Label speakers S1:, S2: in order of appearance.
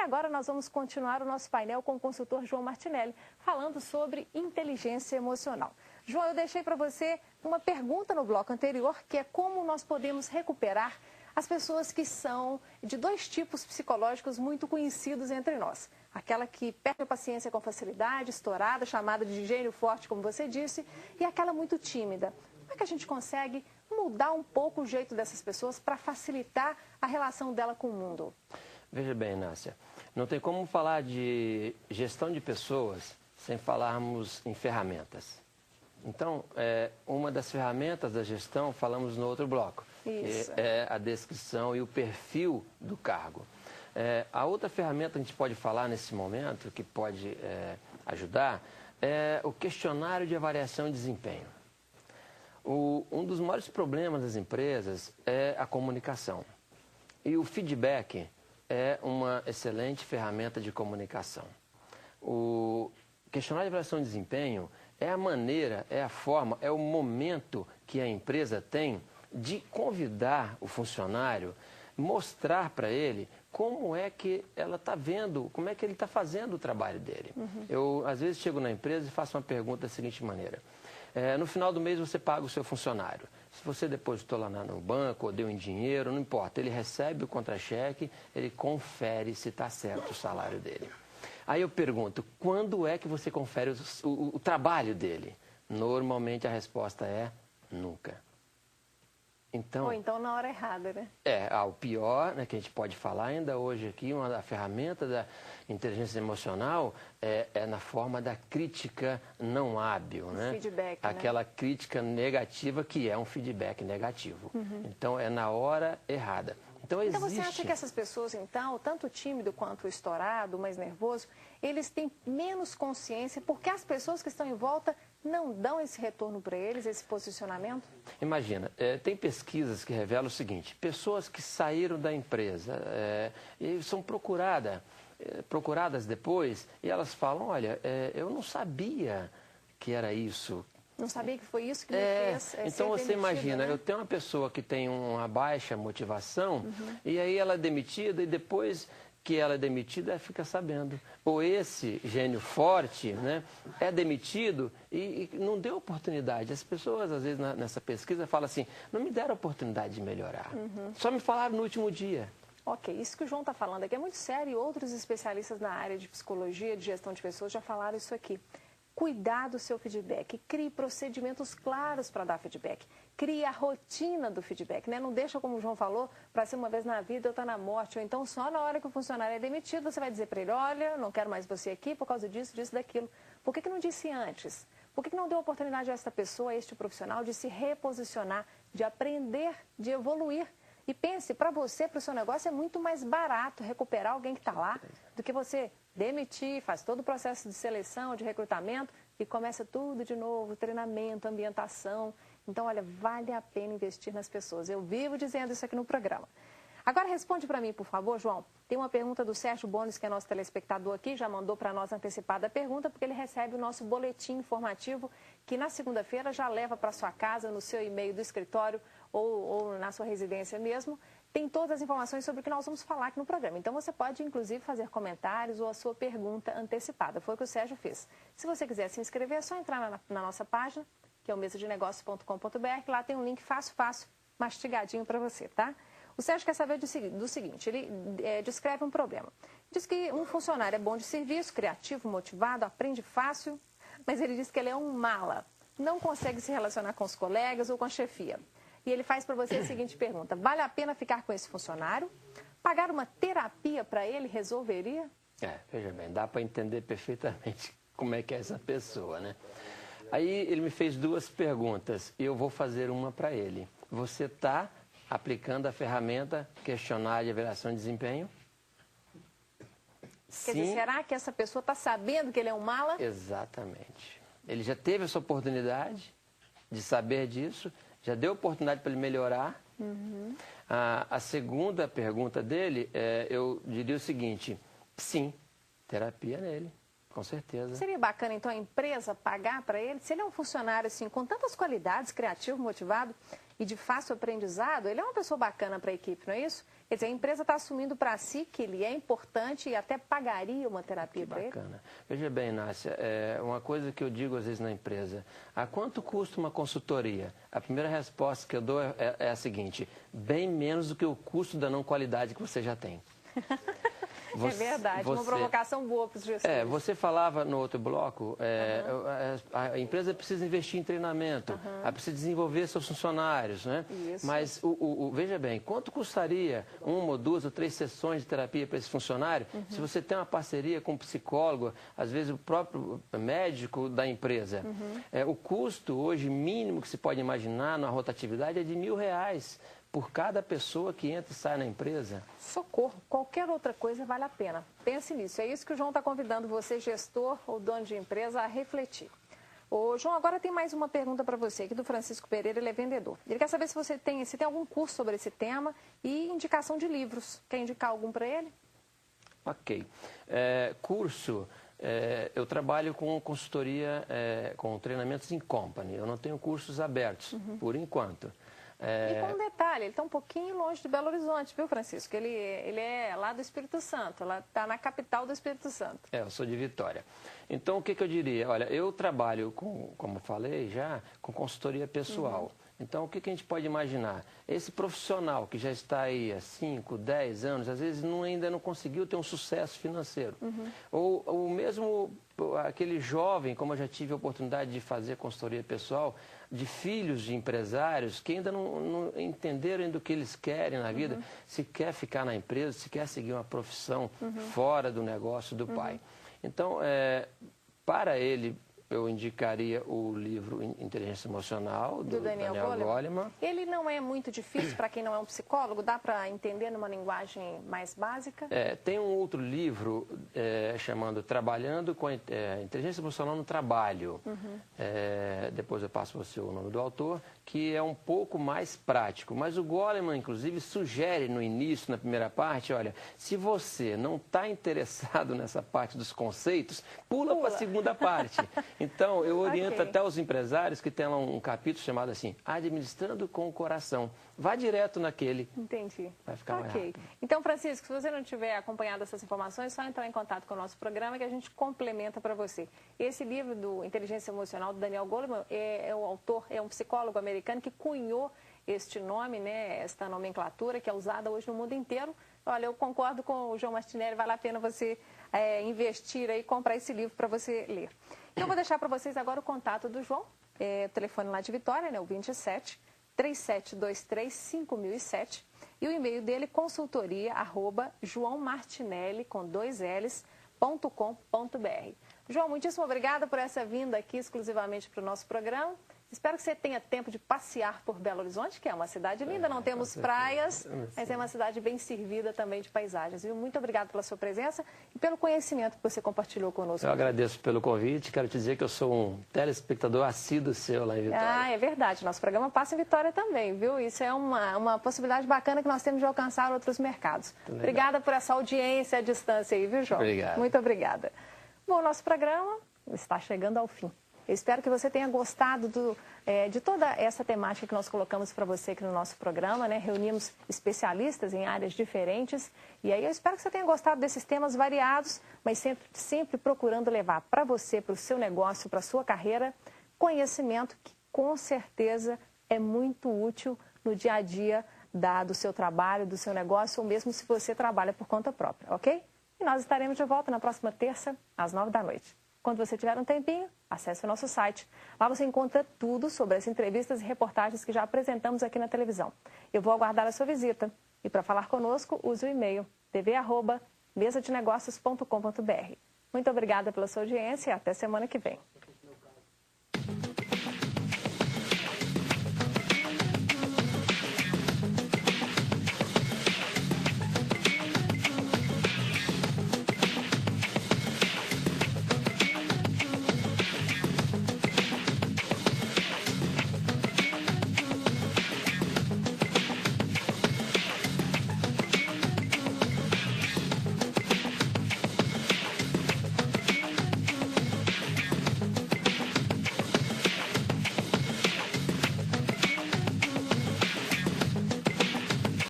S1: agora nós vamos continuar o nosso painel com o consultor João Martinelli, falando sobre inteligência emocional. João, eu deixei para você uma pergunta no bloco anterior, que é como nós podemos recuperar as pessoas que são de dois tipos psicológicos muito conhecidos entre nós. Aquela que perde a paciência com facilidade, estourada, chamada de gênio forte, como você disse, e aquela muito tímida. Como é que a gente consegue mudar um pouco o jeito dessas pessoas para facilitar a relação dela com o mundo?
S2: Veja bem, Nácia, não tem como falar de gestão de pessoas sem falarmos em ferramentas. Então, uma das ferramentas da gestão, falamos no outro bloco,
S1: Isso.
S2: que é a descrição e o perfil do cargo. A outra ferramenta que a gente pode falar nesse momento, que pode ajudar, é o questionário de avaliação de desempenho. Um dos maiores problemas das empresas é a comunicação. E o feedback é uma excelente ferramenta de comunicação. O questionário de avaliação de desempenho é a maneira, é a forma, é o momento que a empresa tem de convidar o funcionário, mostrar para ele como é que ela está vendo, como é que ele está fazendo o trabalho dele. Eu, às vezes, chego na empresa e faço uma pergunta da seguinte maneira. No final do mês você paga o seu funcionário. Se você depositou lá no banco ou deu em dinheiro, não importa. Ele recebe o contra-cheque, ele confere se está certo o salário dele. Aí eu pergunto, quando é que você confere o trabalho dele? Normalmente a resposta é nunca. Então,
S1: Ou então na hora errada, né?
S2: O pior, né, que a gente pode falar ainda hoje aqui, uma da ferramenta da inteligência emocional é na forma da crítica não hábil, né?
S1: Feedback,
S2: aquela crítica negativa que é um feedback negativo. Então, é na hora errada. Então
S1: você acha que essas pessoas, então, tanto o tímido quanto o estourado, o mais nervoso, eles têm menos consciência porque as pessoas que estão em volta não dão esse retorno para eles, esse posicionamento?
S2: Imagina, tem pesquisas que revelam o seguinte, pessoas que saíram da empresa e são procuradas depois e elas falam, olha, eu não sabia que era isso.
S1: Não sabia que foi isso que me fez
S2: então você imagina, né? Eu tenho uma pessoa que tem uma baixa motivação e aí ela é demitida e depois que ela é demitida, ela fica sabendo. Ou esse gênio forte, né, é demitido e não deu oportunidade. As pessoas, às vezes, nessa pesquisa, falam assim, não me deram oportunidade de melhorar. Só me falaram no último dia.
S1: Ok, isso que o João está falando aqui é muito sério e outros especialistas na área de psicologia, de gestão de pessoas já falaram isso aqui. Cuidar do seu feedback, crie procedimentos claros para dar feedback, crie a rotina do feedback, né? Não deixa, como o João falou, para ser uma vez na vida ou tá na morte, ou então só na hora que o funcionário é demitido, você vai dizer para ele, olha, não quero mais você aqui por causa disso, disso, daquilo. Por que não disse antes? Por que não deu oportunidade a esta pessoa, a este profissional, de se reposicionar, de aprender, de evoluir? E pense, para você, para o seu negócio, é muito mais barato recuperar alguém que está lá do que você demitir, faz todo o processo de seleção, de recrutamento e começa tudo de novo, treinamento, ambientação. Então, olha, vale a pena investir nas pessoas. Eu vivo dizendo isso aqui no programa. Agora responde para mim, por favor, João. Tem uma pergunta do Sérgio Bones, que é nosso telespectador aqui, já mandou para nós antecipada a pergunta, porque ele recebe o nosso boletim informativo, que na segunda-feira já leva para sua casa, no seu e-mail do escritório ou na sua residência mesmo. Tem todas as informações sobre o que nós vamos falar aqui no programa. Então, você pode, inclusive, fazer comentários ou a sua pergunta antecipada. Foi o que o Sérgio fez. Se você quiser se inscrever, é só entrar na nossa página, que é o mesadenegócios.com.br. Lá tem um link fácil, mastigadinho para você, tá? O Sérgio quer saber do seguinte, ele descreve um problema. Diz que um funcionário é bom de serviço, criativo, motivado, aprende fácil, mas ele diz que ele é um mala. Não consegue se relacionar com os colegas ou com a chefia. E ele faz para você a seguinte pergunta, vale a pena ficar com esse funcionário? Pagar uma terapia para ele resolveria?
S2: Veja bem, dá para entender perfeitamente como é que é essa pessoa, né? Aí ele me fez duas perguntas e eu vou fazer uma para ele. Você está aplicando a ferramenta questionário de avaliação de desempenho?
S1: Quer dizer, será que essa pessoa está sabendo que ele é um mala?
S2: Exatamente. Ele já teve essa oportunidade de saber disso, já deu oportunidade para ele melhorar. A segunda pergunta dele, eu diria o seguinte, sim, terapia nele, com certeza.
S1: Seria bacana, então, a empresa pagar para ele? Se ele é um funcionário, assim, com tantas qualidades, criativo, motivado, e de fácil aprendizado, ele é uma pessoa bacana para a equipe, não é isso? Quer dizer, a empresa está assumindo para si que ele é importante e até pagaria uma terapia para ele.
S2: Bacana. Veja bem, Nácia, uma coisa que eu digo às vezes na empresa, a quanto custa uma consultoria? A primeira resposta que eu dou é a seguinte, bem menos do que o custo da não qualidade que você já tem.
S1: É verdade, uma provocação boa para os gestores.
S2: Você falava no outro bloco, a empresa precisa investir em treinamento, ela precisa desenvolver seus funcionários, né?
S1: Isso.
S2: Mas, veja bem, quanto custaria 1 ou 2 ou 3 sessões de terapia para esse funcionário se você tem uma parceria com um psicólogo, às vezes o próprio médico da empresa? O custo hoje mínimo que se pode imaginar na rotatividade é de R$1.000 por cada pessoa que entra e sai na empresa.
S1: Socorro, qualquer outra coisa vale a pena. Pense nisso, é isso que o João está convidando você, gestor ou dono de empresa, a refletir. Ô, João, agora tem mais uma pergunta para você, aqui do Francisco Pereira, ele é vendedor. Ele quer saber se tem algum curso sobre esse tema e indicação de livros. Quer indicar algum para ele?
S2: Ok. Curso... eu trabalho com consultoria, com treinamentos em company. Eu não tenho cursos abertos, por enquanto.
S1: E com um detalhe, ele está um pouquinho longe de Belo Horizonte, viu, Francisco? Ele é lá do Espírito Santo, está na capital do Espírito Santo.
S2: Eu sou de Vitória. Então, o que eu diria? Olha, eu trabalho, como falei já, com consultoria pessoal. Então, o que a gente pode imaginar? Esse profissional que já está aí há 5, 10 anos, às vezes ainda não conseguiu ter um sucesso financeiro. Ou mesmo aquele jovem, como eu já tive a oportunidade de fazer consultoria pessoal, de filhos de empresários que ainda não entenderam ainda o que eles querem na vida, se quer ficar na empresa, se quer seguir uma profissão fora do negócio do pai. Então, para ele, eu indicaria o livro Inteligência Emocional, do Daniel Goleman.
S1: Ele não é muito difícil para quem não é um psicólogo? Dá para entender numa linguagem mais básica?
S2: Tem um outro livro chamado Trabalhando com Inteligência Emocional no Trabalho. Depois eu passo para você o nome do autor, que é um pouco mais prático. Mas o Goleman, inclusive, sugere no início, na primeira parte, olha, se você não está interessado nessa parte dos conceitos, pula. Para a segunda parte. Então, eu oriento até os empresários que tem lá um capítulo chamado assim, Administrando com o Coração. Vá direto naquele.
S1: Entendi.
S2: Vai ficar mais rápido.
S1: Então, Francisco, se você não tiver acompanhado essas informações, é só entrar em contato com o nosso programa que a gente complementa para você. Esse livro do Inteligência Emocional, do Daniel Goleman, o autor é um psicólogo americano que cunhou este nome, né, esta nomenclatura que é usada hoje no mundo inteiro. Olha, eu concordo com o João Martinelli, vale a pena você investir aí, comprar esse livro para você ler. Então, eu vou deixar para vocês agora o contato do João, o telefone lá de Vitória, né, o 27-3723-5007, e o e-mail dele, consultoria@joaomartinelli.com.br. João, muitíssimo obrigada por essa vinda aqui exclusivamente para o nosso programa. Espero que você tenha tempo de passear por Belo Horizonte, que é uma cidade linda, não temos praias, mas é uma cidade bem servida também de paisagens. Viu? Muito obrigado pela sua presença e pelo conhecimento que você compartilhou conosco.
S2: Eu agradeço pelo convite, quero te dizer que eu sou um telespectador assíduo seu lá em Vitória.
S1: É verdade, nosso programa passa em Vitória também, viu? Isso é uma possibilidade bacana que nós temos de alcançar outros mercados. Obrigada por essa audiência à distância aí, viu, João?
S2: Obrigado.
S1: Muito obrigada. Bom, nosso programa está chegando ao fim. Eu espero que você tenha gostado de toda essa temática que nós colocamos para você aqui no nosso programa, né? Reunimos especialistas em áreas diferentes e aí eu espero que você tenha gostado desses temas variados, mas sempre procurando levar para você, para o seu negócio, para a sua carreira, conhecimento que com certeza é muito útil no dia a dia do seu trabalho, do seu negócio, ou mesmo se você trabalha por conta própria, ok? E nós estaremos de volta na próxima terça, às 9 da noite. Quando você tiver um tempinho, acesse o nosso site. Lá você encontra tudo sobre as entrevistas e reportagens que já apresentamos aqui na televisão. Eu vou aguardar a sua visita. E para falar conosco, use o e-mail tv@mesadenegocios.com.br. Muito obrigada pela sua audiência e até semana que vem.